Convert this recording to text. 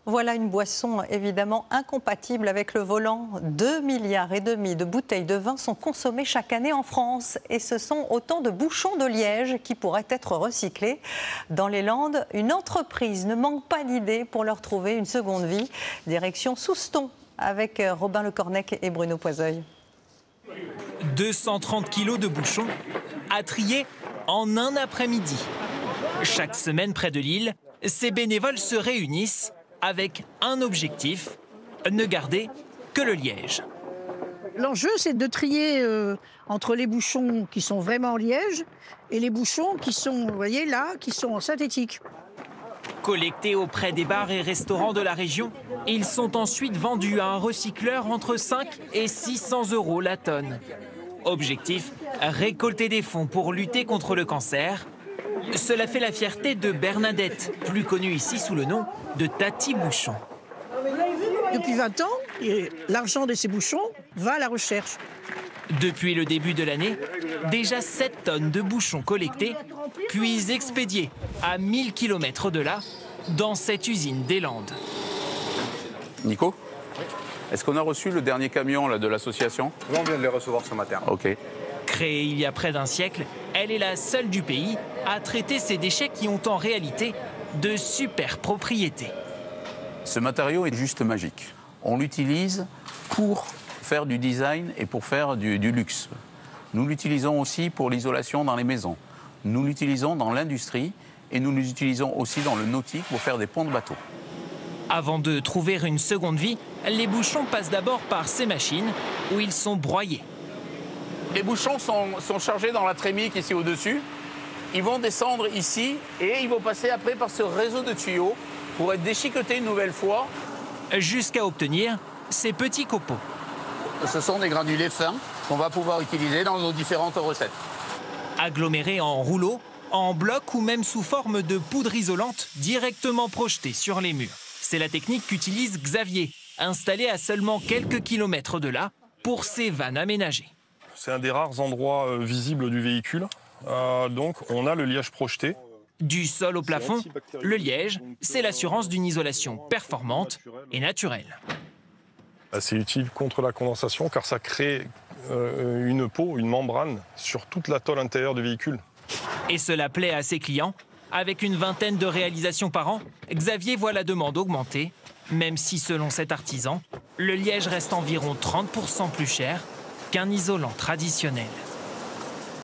Voilà une boisson évidemment incompatible avec le volant. 2,5 milliards de bouteilles de vin sont consommées chaque année en France. Et ce sont autant de bouchons de liège qui pourraient être recyclés. Dans les Landes, une entreprise ne manque pas d'idées pour leur trouver une seconde vie. Direction Souston avec Robin Lecornec et Bruno Poiseuil. 230 kilos de bouchons à trier en un après-midi. Chaque semaine près de Lille, ces bénévoles se réunissent avec un objectif, ne garder que le liège. L'enjeu, c'est de trier entre les bouchons qui sont vraiment en liège et les bouchons qui sont, vous voyez là, qui sont en synthétique. Collectés auprès des bars et restaurants de la région, ils sont ensuite vendus à un recycleur entre 5 et 600 € la tonne. Objectif, récolter des fonds pour lutter contre le cancer. Cela fait la fierté de Bernadette, plus connue ici sous le nom de Tati Bouchon. Depuis 20 ans, l'argent de ces bouchons va à la recherche. Depuis le début de l'année, déjà 7 tonnes de bouchons collectés, puis expédiés à 1000 km de là, dans cette usine des Landes. Nico, est-ce qu'on a reçu le dernier camion là, de l'association? On vient de les recevoir ce matin. Ok. Créée il y a près d'un siècle, elle est la seule du pays à traiter ces déchets qui ont en réalité de super propriétés. Ce matériau est juste magique. On l'utilise pour faire du design et pour faire du luxe. Nous l'utilisons aussi pour l'isolation dans les maisons. Nous l'utilisons dans l'industrie et nous l'utilisons aussi dans le nautique pour faire des ponts de bateaux. Avant de trouver une seconde vie, les bouchons passent d'abord par ces machines où ils sont broyés. Les bouchons sont chargés dans la trémique ici au-dessus. Ils vont descendre ici et ils vont passer après par ce réseau de tuyaux pour être déchiquetés une nouvelle fois. Jusqu'à obtenir ces petits copeaux. Ce sont des granulés fins qu'on va pouvoir utiliser dans nos différentes recettes. Agglomérés en rouleaux, en blocs ou même sous forme de poudre isolante directement projetée sur les murs. C'est la technique qu'utilise Xavier, installé à seulement quelques kilomètres de là pour ses vannes aménagées. C'est un des rares endroits visibles du véhicule. Donc on a le liège projeté. Du sol au plafond, le liège, c'est l'assurance d'une isolation performante et naturelle. C'est utile contre la condensation car ça crée une peau, une membrane sur toute la tôle intérieure du véhicule. Et cela plaît à ses clients. Avec une vingtaine de réalisations par an, Xavier voit la demande augmenter, même si selon cet artisan, le liège reste environ 30% plus cher qu'un isolant traditionnel.